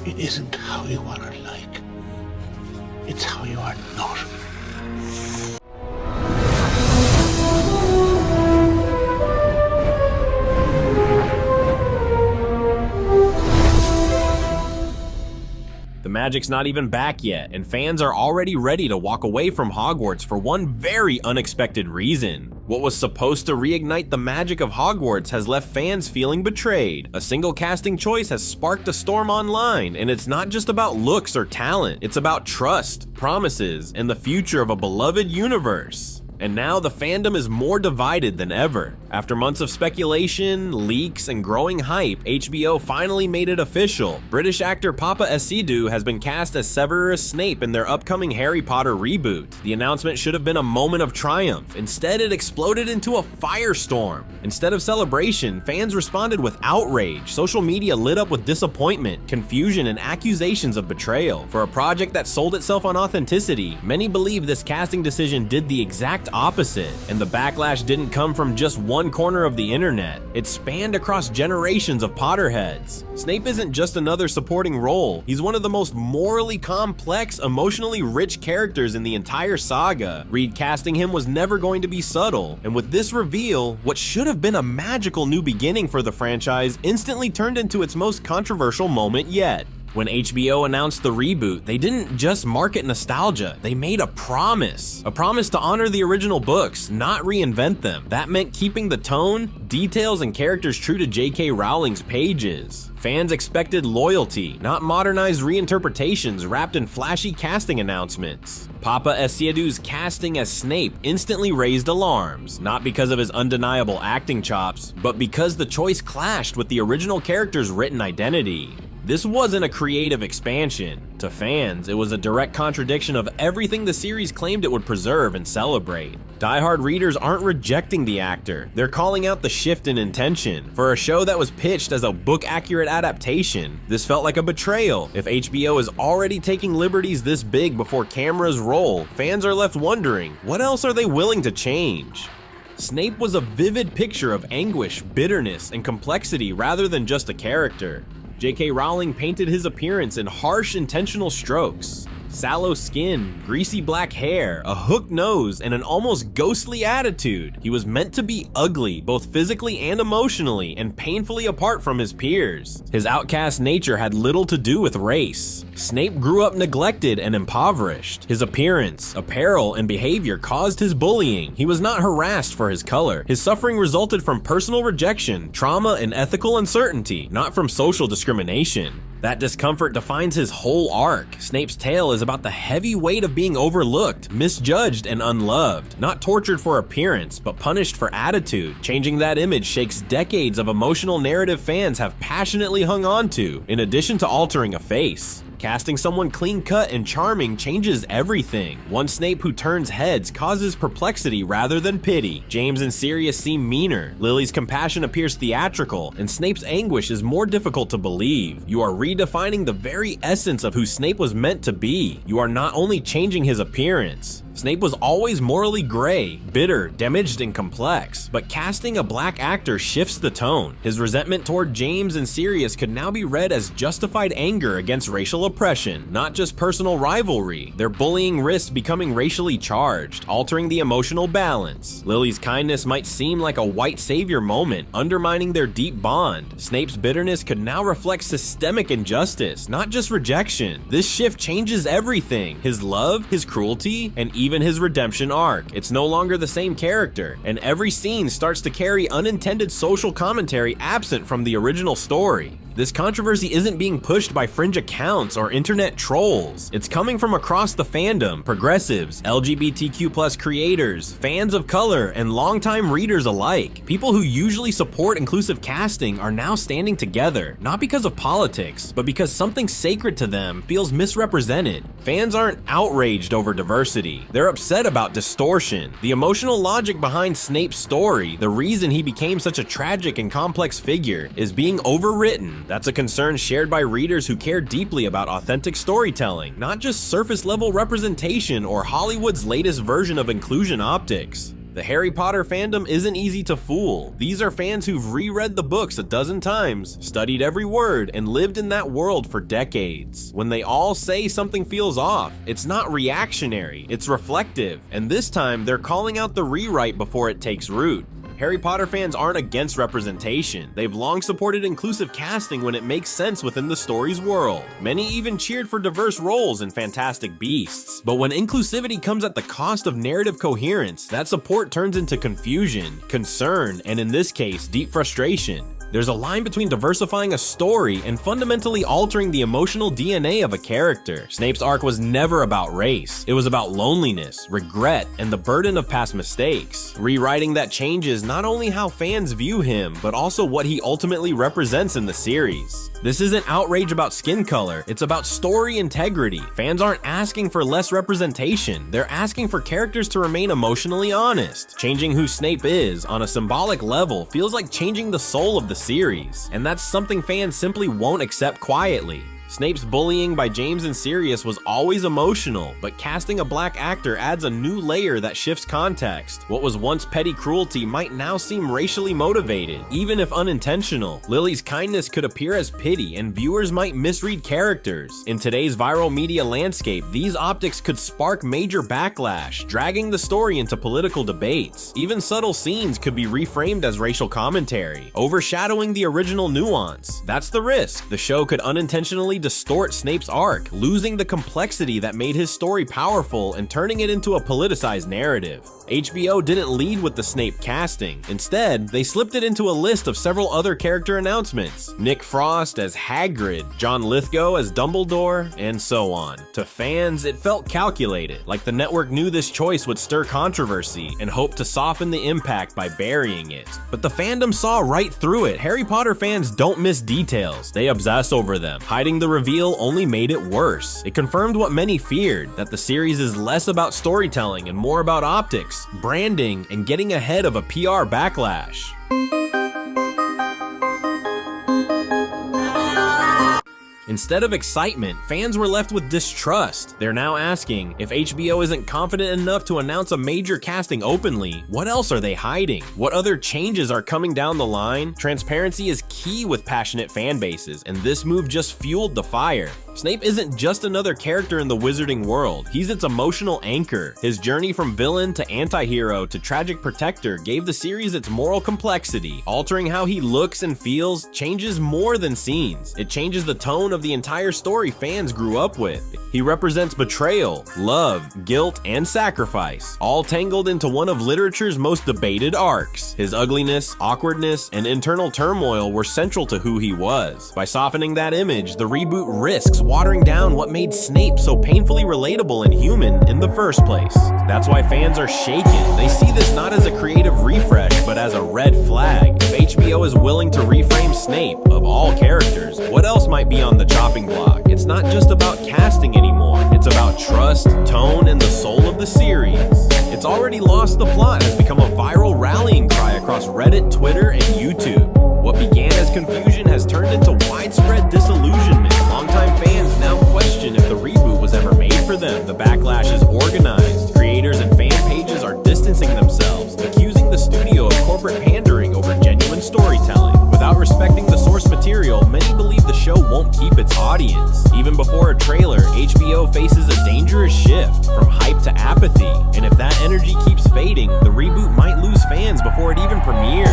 It isn't how you are like. It's how you are not. The magic's not even back yet, and fans are already ready to walk away from Hogwarts for one very unexpected reason. What was supposed to reignite the magic of Hogwarts has left fans feeling betrayed. A single casting choice has sparked a storm online, and it's not just about looks or talent, it's about trust, promises, and the future of a beloved universe. And now the fandom is more divided than ever. After months of speculation, leaks, and growing hype, HBO finally made it official. British actor Papa Essiedu has been cast as Severus Snape in their upcoming Harry Potter reboot. The announcement should have been a moment of triumph. Instead, it exploded into a firestorm. Instead of celebration, fans responded with outrage. Social media lit up with disappointment, confusion, and accusations of betrayal. For a project that sold itself on authenticity, many believe this casting decision did the exact opposite, and the backlash didn't come from just one corner of the internet. It spanned across generations of Potterheads. Snape isn't just another supporting role, he's one of the most morally complex, emotionally rich characters in the entire saga. Recasting him was never going to be subtle, and with this reveal, what should have been a magical new beginning for the franchise instantly turned into its most controversial moment yet. When HBO announced the reboot, they didn't just market nostalgia, they made a promise. A promise to honor the original books, not reinvent them. That meant keeping the tone, details, and characters true to J.K. Rowling's pages. Fans expected loyalty, not modernized reinterpretations wrapped in flashy casting announcements. Papa Essiedu's casting as Snape instantly raised alarms, not because of his undeniable acting chops, but because the choice clashed with the original character's written identity. This wasn't a creative expansion. To fans, it was a direct contradiction of everything the series claimed it would preserve and celebrate. Die-hard readers aren't rejecting the actor, they're calling out the shift in intention. For a show that was pitched as a book-accurate adaptation, this felt like a betrayal. If HBO is already taking liberties this big before cameras roll, fans are left wondering, what else are they willing to change? Snape was a vivid picture of anguish, bitterness, and complexity rather than just a character. J.K. Rowling painted his appearance in harsh, intentional strokes. Sallow skin, greasy black hair, a hooked nose, and an almost ghostly attitude. He was meant to be ugly, both physically and emotionally, and painfully apart from his peers. His outcast nature had little to do with race. Snape grew up neglected and impoverished. His appearance, apparel, and behavior caused his bullying. He was not harassed for his color. His suffering resulted from personal rejection, trauma, and ethical uncertainty, not from social discrimination. That discomfort defines his whole arc. Snape's tale is about the heavy weight of being overlooked, misjudged, and unloved. Not tortured for appearance, but punished for attitude. Changing that image shakes decades of emotional narrative fans have passionately hung on to, in addition to altering a face. Casting someone clean-cut and charming changes everything. One Snape who turns heads causes perplexity rather than pity. James and Sirius seem meaner. Lily's compassion appears theatrical, and Snape's anguish is more difficult to believe. You are redefining the very essence of who Snape was meant to be. You are not only changing his appearance. Snape was always morally gray, bitter, damaged, and complex, but casting a black actor shifts the tone. His resentment toward James and Sirius could now be read as justified anger against racial oppression, not just personal rivalry. Their bullying risks becoming racially charged, altering the emotional balance. Lily's kindness might seem like a white savior moment, undermining their deep bond. Snape's bitterness could now reflect systemic injustice, not just rejection. This shift changes everything: his love, his cruelty, and even his redemption arc. It's no longer the same character, and every scene starts to carry unintended social commentary absent from the original story. This controversy isn't being pushed by fringe accounts or internet trolls. It's coming from across the fandom: progressives, LGBTQ+ creators, fans of color, and longtime readers alike. People who usually support inclusive casting are now standing together, not because of politics, but because something sacred to them feels misrepresented. Fans aren't outraged over diversity. They're upset about distortion. The emotional logic behind Snape's story, the reason he became such a tragic and complex figure, is being overwritten. That's a concern shared by readers who care deeply about authentic storytelling, not just surface-level representation or Hollywood's latest version of inclusion optics. The Harry Potter fandom isn't easy to fool. These are fans who've reread the books a dozen times, studied every word, and lived in that world for decades. When they all say something feels off, it's not reactionary, it's reflective, and this time they're calling out the rewrite before it takes root. Harry Potter fans aren't against representation. They've long supported inclusive casting when it makes sense within the story's world. Many even cheered for diverse roles in Fantastic Beasts. But when inclusivity comes at the cost of narrative coherence, that support turns into confusion, concern, and in this case, deep frustration. There's a line between diversifying a story and fundamentally altering the emotional DNA of a character. Snape's arc was never about race. It was about loneliness, regret, and the burden of past mistakes. Rewriting that changes not only how fans view him, but also what he ultimately represents in the series. This isn't outrage about skin color, it's about story integrity. Fans aren't asking for less representation, they're asking for characters to remain emotionally honest. Changing who Snape is on a symbolic level feels like changing the soul of the series, and that's something fans simply won't accept quietly. Snape's bullying by James and Sirius was always emotional, but casting a black actor adds a new layer that shifts context. What was once petty cruelty might now seem racially motivated, even if unintentional. Lily's kindness could appear as pity, and viewers might misread characters. In today's viral media landscape, these optics could spark major backlash, dragging the story into political debates. Even subtle scenes could be reframed as racial commentary, overshadowing the original nuance. That's the risk. The show could unintentionally distort Snape's arc, losing the complexity that made his story powerful and turning it into a politicized narrative. HBO didn't lead with the Snape casting. Instead, they slipped it into a list of several other character announcements. Nick Frost as Hagrid, John Lithgow as Dumbledore, and so on. To fans, it felt calculated, like the network knew this choice would stir controversy and hoped to soften the impact by burying it. But the fandom saw right through it. Harry Potter fans don't miss details, they obsess over them. Hiding the reveal only made it worse. It confirmed what many feared, that the series is less about storytelling and more about optics, branding, and getting ahead of a PR backlash. Instead of excitement, fans were left with distrust. They're now asking, if HBO isn't confident enough to announce a major casting openly, what else are they hiding? What other changes are coming down the line? Transparency is key with passionate fan bases, and this move just fueled the fire. Snape isn't just another character in the wizarding world, he's its emotional anchor. His journey from villain to anti-hero to tragic protector gave the series its moral complexity. Altering how he looks and feels changes more than scenes. It changes the tone of the entire story fans grew up with. He represents betrayal, love, guilt, and sacrifice, all tangled into one of literature's most debated arcs. His ugliness, awkwardness, and internal turmoil were central to who he was. By softening that image, the reboot risks watering down what made Snape so painfully relatable and human in the first place. That's why fans are shaken. They see this not as a creative refresh, but as a red flag. If HBO is willing to reframe Snape, of all characters, what else might be on the chopping block? It's not just about casting anymore. It's about trust, tone, and the soul of the series. It's already lost the plot, has become a viral rallying cry across Reddit, Twitter, and YouTube. What began as confusion has turned into widespread disillusionment. Longtime fans now question if the reboot was ever made for them. The backlash is organized. Creators and fan pages are distancing themselves, accusing the studio of corporate pandering over genuine storytelling. Without respecting the source material, many believe the show won't keep its audience. Even before a trailer, HBO faces a dangerous shift from hype to apathy. And if that energy keeps fading, the reboot might lose fans before it even premieres.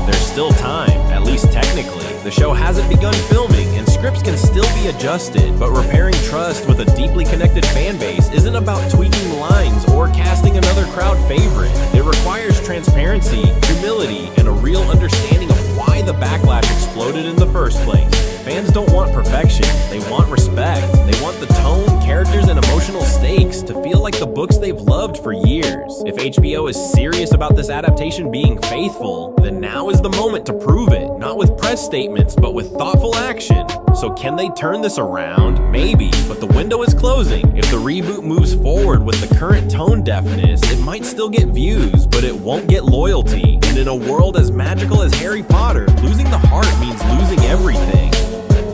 There's still time, at least technically. The show hasn't begun filming, and scripts can still be adjusted, but repairing trust with a deeply connected fan base isn't about tweaking lines or casting another crowd favorite. It requires transparency, humility, and a real understanding of why the backlash exploded in the first place. Fans don't want perfection, they want respect. They want the tone, characters, and emotional stakes to feel like the books they've loved for years. If HBO is serious about this adaptation being faithful, then now is the moment to prove it, not with press statements, but with thoughtful action. So can they turn this around? Maybe, but the window is closing. If the reboot moves forward with the current tone deafness, it might still get views, but it won't get loyalty. And in a world as magical as Harry Potter, losing the heart means losing everything.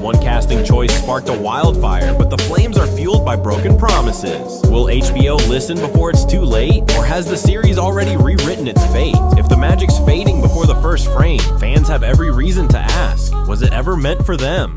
One casting choice sparked sparked a wildfire, but the flames are fueled by broken promises. Will HBO listen before it's too late? Or has the series already rewritten its fate? If the magic's fading before the first frame, fans have every reason to ask, was it ever meant for them?